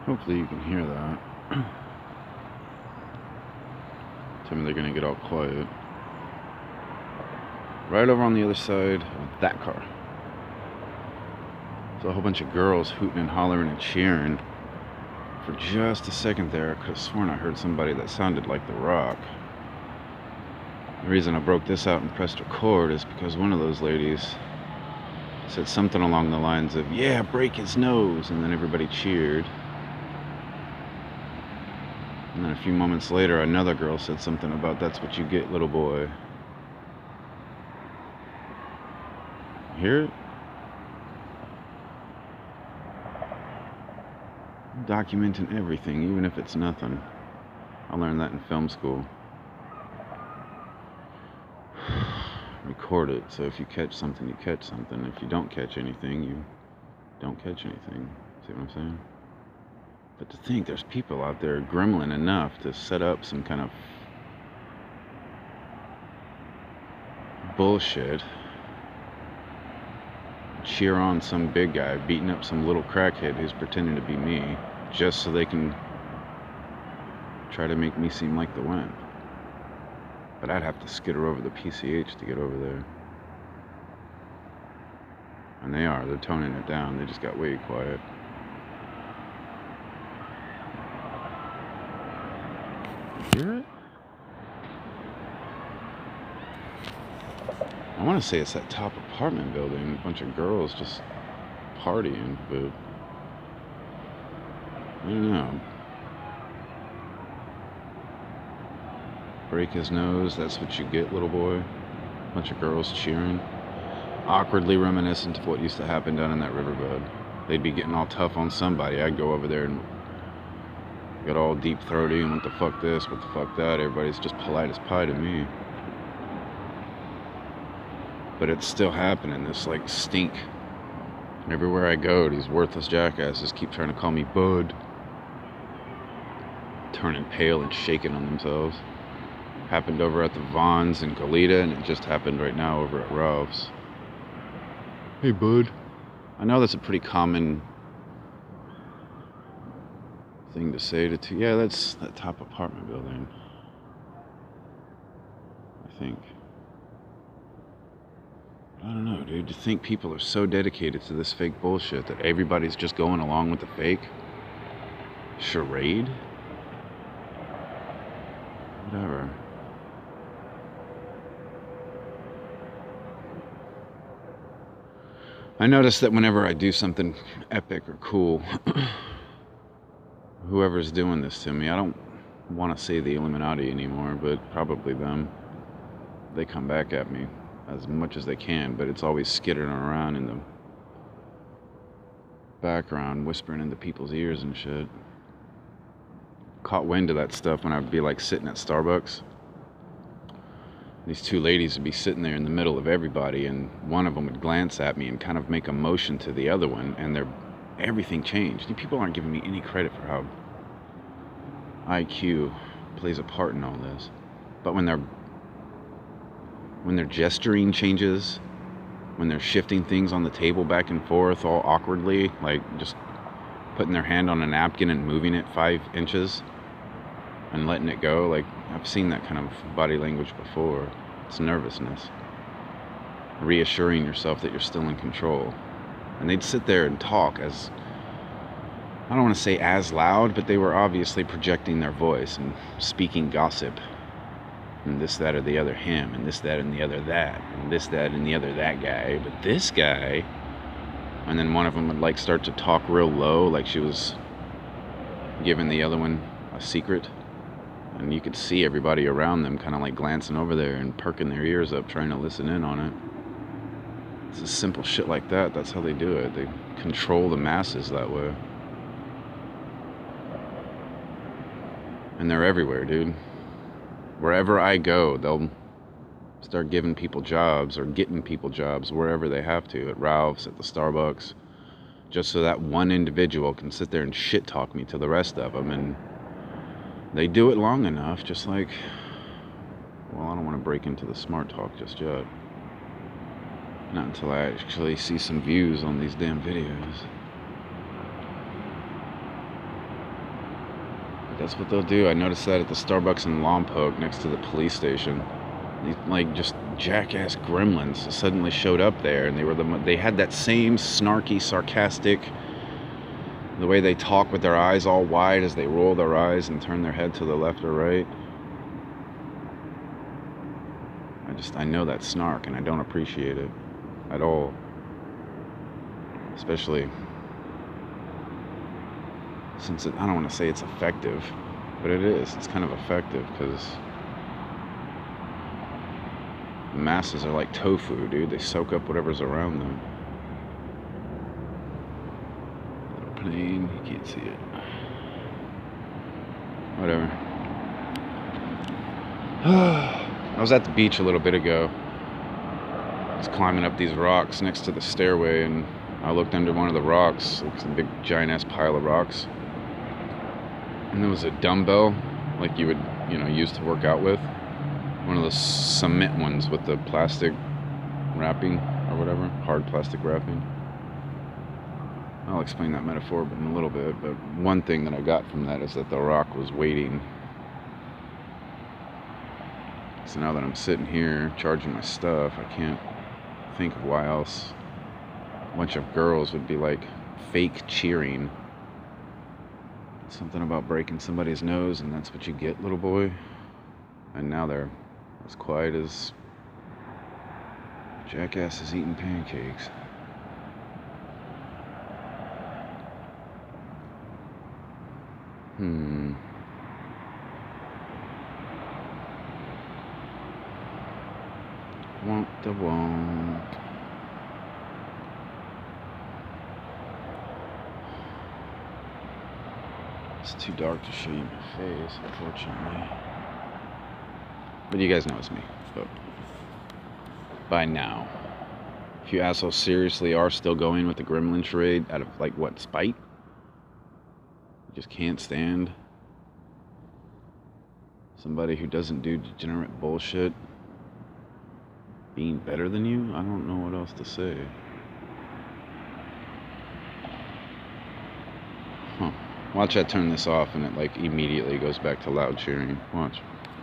Hopefully you can hear that. Tell me they're gonna get all quiet. Right over on the other side of that car. So a whole bunch of girls hooting and hollering and cheering. For just a second there, I could have sworn I heard somebody that sounded like The Rock. The reason I broke this out and pressed record is because one of those ladies said something along the lines of, "Yeah, break his nose," and then everybody cheered. And then a few moments later, another girl said something about, "That's what you get, little boy." Hear it? I'm documenting everything, even if it's nothing. I learned that in film school. Record it, so if you catch something, you catch something. If you don't catch anything, you don't catch anything. See what I'm saying? But to think there's people out there gremlin enough to set up some kind of bullshit, cheer on some big guy beating up some little crackhead who's pretending to be me, just so they can try to make me seem like the wimp. But I'd have to skitter over the PCH to get over there. And they're toning it down. They just got way quiet. You hear it? I want to say it's that top apartment building, a bunch of girls just partying, but I don't know. Break his nose, that's what you get, little boy. Bunch of girls cheering. Awkwardly reminiscent of what used to happen down in that riverbed. They'd be getting all tough on somebody. I'd go over there and get all deep throaty and what the fuck this, what the fuck that. Everybody's just polite as pie to me. But it's still happening, this like stink. Everywhere I go, these worthless jackasses keep trying to call me bud. Turning pale and shaking on themselves. Happened over at the Vons in Goleta, and it just happened right now over at Ralph's. Hey, bud. I know that's a pretty common thing to say to yeah, that's that top apartment building, I think. I don't know, dude. To think people are so dedicated to this fake bullshit that everybody's just going along with the fake charade? Whatever. I notice that whenever I do something epic or cool, whoever's doing this to me, I don't want to say the Illuminati anymore, but probably them. They come back at me as much as they can, but it's always skittering around in the background, whispering into people's ears and shit. Caught wind of that stuff when I'd be like sitting at Starbucks. These two ladies would be sitting there in the middle of everybody, and one of them would glance at me and kind of make a motion to the other one, and everything changed. People aren't giving me any credit for how IQ plays a part in all this. But when their gesturing changes, when they're shifting things on the table back and forth all awkwardly, like just putting their hand on a napkin and moving it 5 inches and letting it go, like I've seen that kind of body language before. It's nervousness. Reassuring yourself that you're still in control. And they'd sit there and talk as, I don't want to say as loud, but they were obviously projecting their voice and speaking gossip. And this, that, or the other him, and this, that, and the other that, and this, that, and the other that guy, but this guy. And then one of them would like start to talk real low, like she was giving the other one a secret. And you could see everybody around them kind of like glancing over there and perking their ears up, trying to listen in on it. It's just simple shit like that. That's how they do it. They control the masses that way. And they're everywhere, dude. Wherever I go, they'll start giving people jobs or getting people jobs wherever they have to. At Ralph's, at the Starbucks. Just so that one individual can sit there and shit talk me to the rest of them. And they do it long enough, just like, well, I don't want to break into the smart talk just yet. Not until I actually see some views on these damn videos. That's what they'll do. I noticed that at the Starbucks in Lompoc next to the police station. These, like, just jackass gremlins suddenly showed up there, and they had that same snarky, sarcastic, the way they talk with their eyes all wide as they roll their eyes and turn their head to the left or right. I know that snark, and I don't appreciate it at all. Especially since I don't want to say it's effective, but it is. It's kind of effective because the masses are like tofu, dude. They soak up whatever's around them. Little plane, you can't see it. Whatever. I was at the beach a little bit ago. I was climbing up these rocks next to the stairway, and I looked under one of the rocks. It's a big giant-ass pile of rocks. And there was a dumbbell, like you would, use to work out with. One of those cement ones with the plastic wrapping or whatever, hard plastic wrapping. I'll explain that metaphor in a little bit, but one thing that I got from that is that the rock was waiting. So now that I'm sitting here charging my stuff, I can't think of why else a bunch of girls would be like fake cheering. Something about breaking somebody's nose, and that's what you get, little boy. And now they're as quiet as jackasses eating pancakes. Want the wonk. It's too dark to show you my face, unfortunately. But you guys know it's me. But by now, if you assholes seriously are still going with the gremlin charade out of, like, what, spite? You just can't stand somebody who doesn't do degenerate bullshit being better than you? I don't know what else to say. Watch I turn this off and it, like, immediately goes back to loud cheering. Watch.